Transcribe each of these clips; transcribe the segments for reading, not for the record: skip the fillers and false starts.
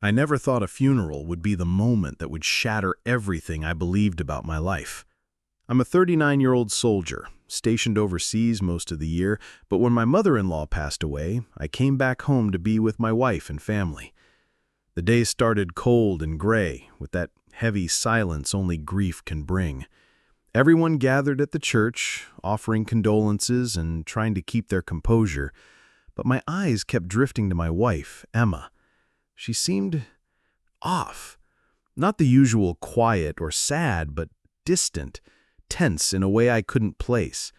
I never thought a funeral would be the moment that would shatter everything I believed about my life. I'm a 39-year-old soldier, stationed overseas most of the year, but when my mother-in-law passed away, I came back home to be with my wife and family. The days started cold and gray, with that heavy silence only grief can bring. Everyone gathered at the church, offering condolences and trying to keep their composure, but my eyes kept drifting to my wife, Emma. She seemed off. Not the usual quiet or sad, but distant, tense in a way I couldn't place.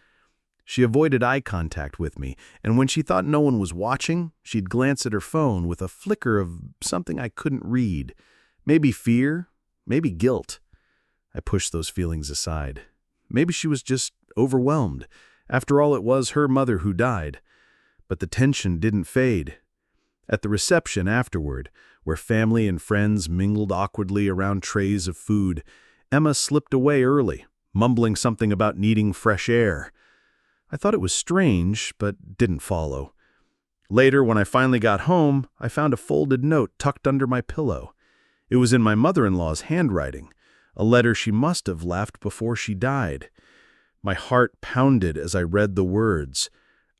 She avoided eye contact with me, and when she thought no one was watching, she'd glance at her phone with a flicker of something I couldn't read. Maybe fear, maybe guilt. I pushed those feelings aside. Maybe she was just overwhelmed. After all, it was her mother who died. But the tension didn't fade. At the reception afterward, where family and friends mingled awkwardly around trays of food, Emma slipped away early, mumbling something about needing fresh air. I thought it was strange, but didn't follow. Later, when I finally got home, I found a folded note tucked under my pillow. It was in my mother-in-law's handwriting, a letter she must have left before she died. My heart pounded as I read the words.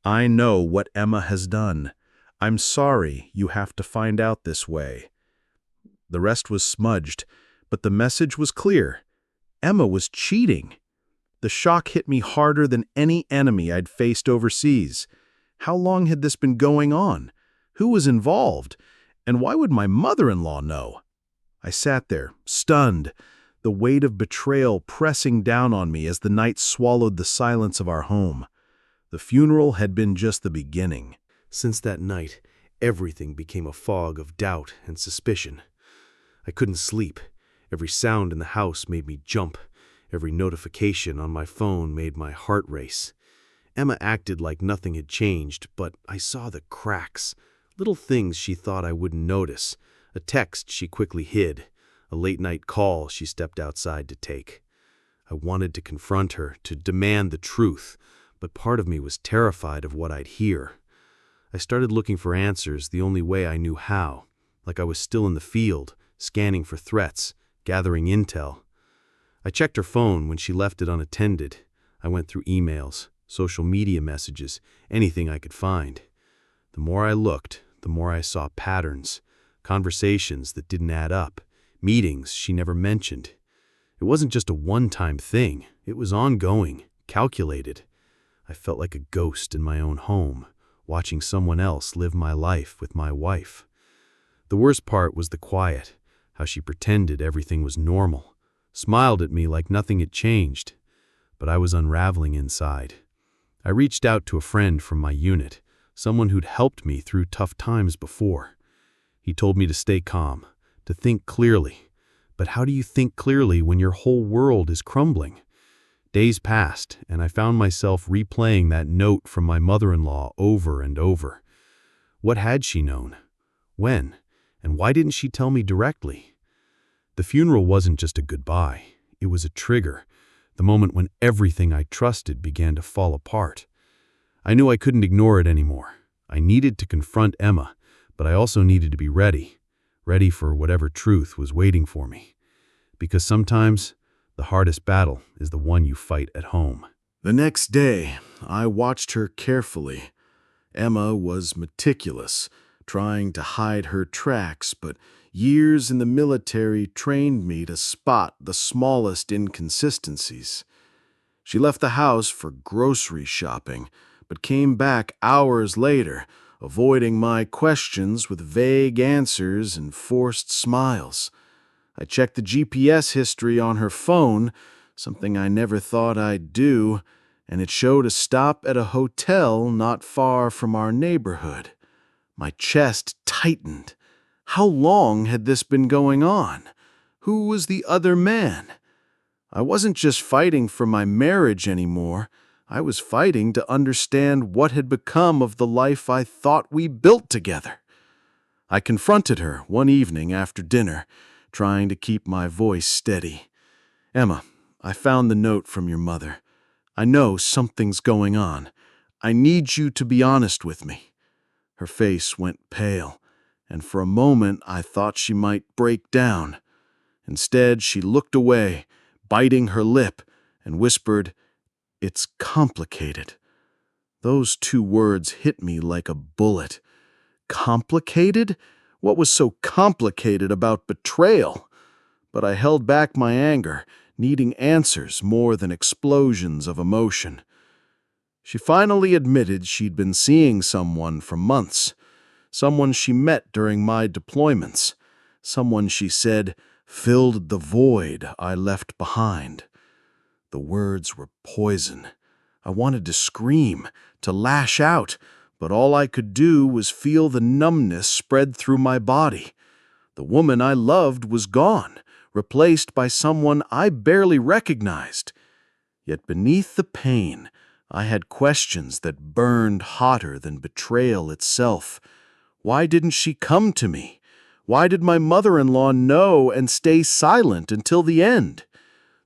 "I know what Emma has done. I'm sorry you have to find out this way." The rest was smudged, but the message was clear. Emma was cheating. The shock hit me harder than any enemy I'd faced overseas. How long had this been going on? Who was involved? And why would my mother-in-law know? I sat there, stunned, the weight of betrayal pressing down on me as the night swallowed the silence of our home. The funeral had been just the beginning. Since that night, everything became a fog of doubt and suspicion. I couldn't sleep. Every sound in the house made me jump. Every notification on my phone made my heart race. Emma acted like nothing had changed, but I saw the cracks, little things she thought I wouldn't notice, a text she quickly hid, a late-night call she stepped outside to take. I wanted to confront her, to demand the truth, but part of me was terrified of what I'd hear. I started looking for answers the only way I knew how, like I was still in the field, scanning for threats, gathering intel. I checked her phone when she left it unattended. I went through emails, social media messages, anything I could find. The more I looked, the more I saw patterns, conversations that didn't add up, meetings she never mentioned. It wasn't just a one-time thing. It was ongoing, calculated. I felt like a ghost in my own home, watching someone else live my life with my wife. The worst part was the quiet, how she pretended everything was normal, smiled at me like nothing had changed, but I was unraveling inside. I reached out to a friend from my unit, someone who'd helped me through tough times before. He told me to stay calm, to think clearly. But how do you think clearly when your whole world is crumbling? Days passed, and I found myself replaying that note from my mother-in-law over and over. What had she known? When? And why didn't she tell me directly? The funeral wasn't just a goodbye. It was a trigger, the moment when everything I trusted began to fall apart. I knew I couldn't ignore it anymore. I needed to confront Emma, but I also needed to be ready for whatever truth was waiting for me. Because sometimes, the hardest battle is the one you fight at home. The next day, I watched her carefully. Emma was meticulous, trying to hide her tracks, but years in the military trained me to spot the smallest inconsistencies. She left the house for grocery shopping, but came back hours later, avoiding my questions with vague answers and forced smiles. I checked the GPS history on her phone, something I never thought I'd do, and it showed a stop at a hotel not far from our neighborhood. My chest tightened. How long had this been going on? Who was the other man? I wasn't just fighting for my marriage anymore. I was fighting to understand what had become of the life I thought we built together. I confronted her one evening after dinner, trying to keep my voice steady. "Emma, I found the note from your mother. I know something's going on. I need you to be honest with me." Her face went pale, and for a moment I thought she might break down. Instead, she looked away, biting her lip, and whispered, "It's complicated." Those two words hit me like a bullet. Complicated? What was so complicated about betrayal? But I held back my anger, needing answers more than explosions of emotion. She finally admitted she'd been seeing someone for months, someone she met during my deployments, someone she said filled the void I left behind. The words were poison. I wanted to scream, to lash out, but all I could do was feel the numbness spread through my body. The woman I loved was gone, replaced by someone I barely recognized. Yet beneath the pain, I had questions that burned hotter than betrayal itself. Why didn't she come to me? Why did my mother-in-law know and stay silent until the end?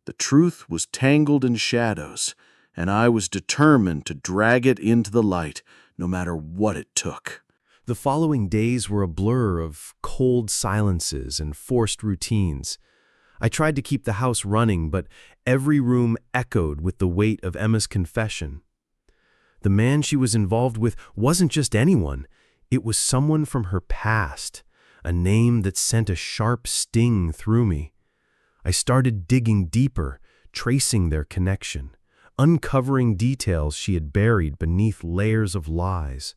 The truth was tangled in shadows, and I was determined to drag it into the light, no matter what it took. The following days were a blur of cold silences and forced routines. I tried to keep the house running, but every room echoed with the weight of Emma's confession. The man she was involved with wasn't just anyone. It was someone from her past, a name that sent a sharp sting through me. I started digging deeper, tracing their connection, uncovering details she had buried beneath layers of lies.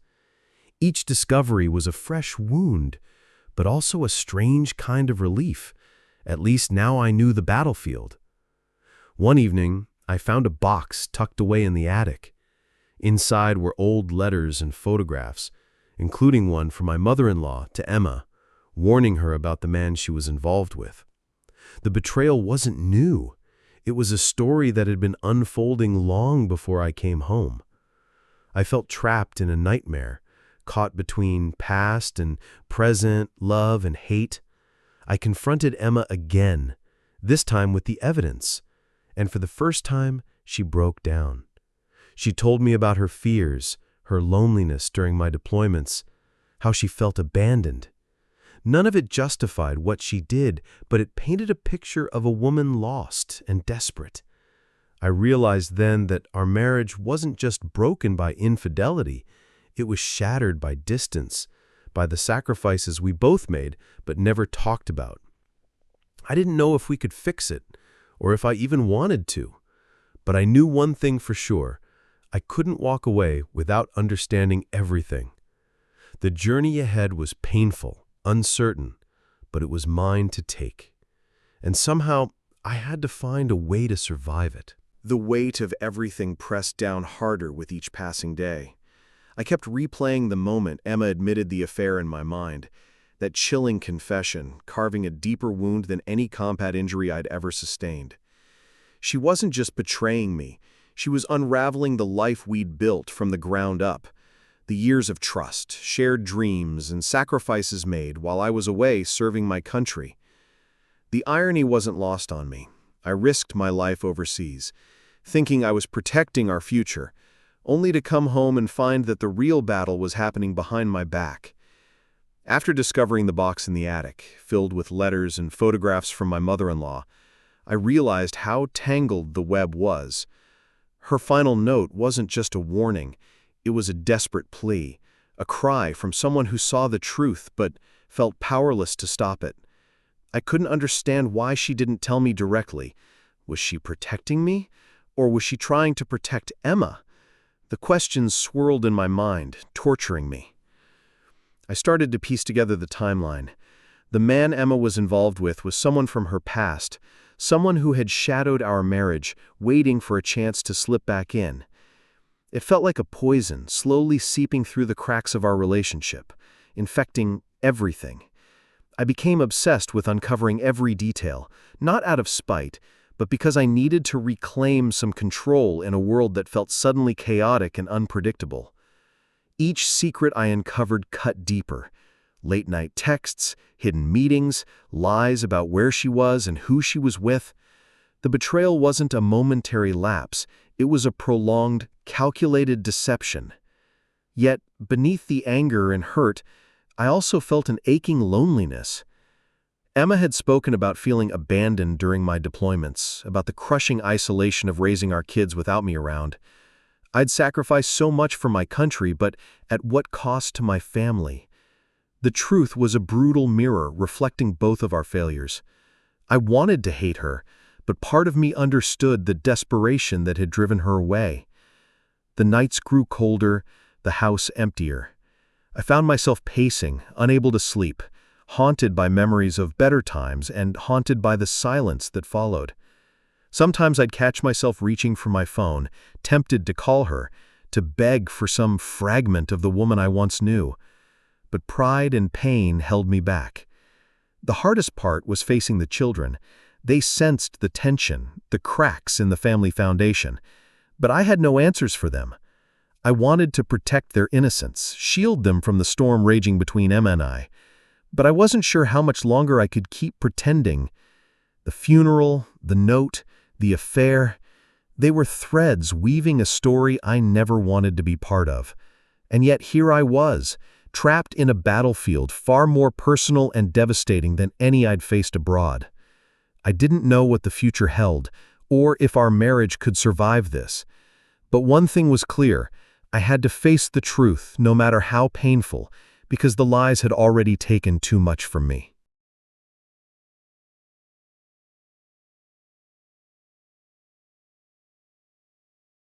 Each discovery was a fresh wound, but also a strange kind of relief. At least now I knew the battlefield. One evening, I found a box tucked away in the attic. Inside were old letters and photographs, including one from my mother-in-law to Emma, warning her about the man she was involved with. The betrayal wasn't new. It was a story that had been unfolding long before I came home. I felt trapped in a nightmare, caught between past and present, love and hate. I confronted Emma again, this time with the evidence, and for the first time, she broke down. She told me about her fears, her loneliness during my deployments, how she felt abandoned. None of it justified what she did, but it painted a picture of a woman lost and desperate. I realized then that our marriage wasn't just broken by infidelity, it was shattered by distance, by the sacrifices we both made but never talked about. I didn't know if we could fix it, or if I even wanted to. But I knew one thing for sure. I couldn't walk away without understanding everything. The journey ahead was painful, uncertain, but it was mine to take. And somehow, I had to find a way to survive it. The weight of everything pressed down harder with each passing day. I kept replaying the moment Emma admitted the affair in my mind, that chilling confession, carving a deeper wound than any combat injury I'd ever sustained. She wasn't just betraying me, she was unraveling the life we'd built from the ground up. The years of trust, shared dreams, and sacrifices made while I was away serving my country. The irony wasn't lost on me. I risked my life overseas, thinking I was protecting our future, only to come home and find that the real battle was happening behind my back. After discovering the box in the attic, filled with letters and photographs from my mother-in-law, I realized how tangled the web was. Her final note wasn't just a warning, it was a desperate plea, a cry from someone who saw the truth but felt powerless to stop it. I couldn't understand why she didn't tell me directly. Was she protecting me? Or was she trying to protect Emma? The questions swirled in my mind, torturing me. I started to piece together the timeline. The man Emma was involved with was someone from her past, someone who had shadowed our marriage, waiting for a chance to slip back in. It felt like a poison, slowly seeping through the cracks of our relationship, infecting everything. I became obsessed with uncovering every detail, not out of spite, but because I needed to reclaim some control in a world that felt suddenly chaotic and unpredictable. Each secret I uncovered cut deeper. Late-night texts, hidden meetings, lies about where she was and who she was with. The betrayal wasn't a momentary lapse. It was a prolonged, calculated deception. Yet, beneath the anger and hurt, I also felt an aching loneliness. Emma had spoken about feeling abandoned during my deployments, about the crushing isolation of raising our kids without me around. I'd sacrificed so much for my country, but at what cost to my family? The truth was a brutal mirror reflecting both of our failures. I wanted to hate her, but part of me understood the desperation that had driven her away. The nights grew colder, the house emptier. I found myself pacing, unable to sleep, haunted by memories of better times and haunted by the silence that followed. Sometimes I'd catch myself reaching for my phone, tempted to call her, to beg for some fragment of the woman I once knew. But pride and pain held me back. The hardest part was facing the children. They sensed the tension, the cracks in the family foundation. But I had no answers for them. I wanted to protect their innocence, shield them from the storm raging between Emma and I. But I wasn't sure how much longer I could keep pretending. The funeral, the note, the affair, they were threads weaving a story I never wanted to be part of. And yet here I was, trapped in a battlefield far more personal and devastating than any I'd faced abroad. I didn't know what the future held, or if our marriage could survive this. But one thing was clear: I had to face the truth, no matter how painful, because the lies had already taken too much from me.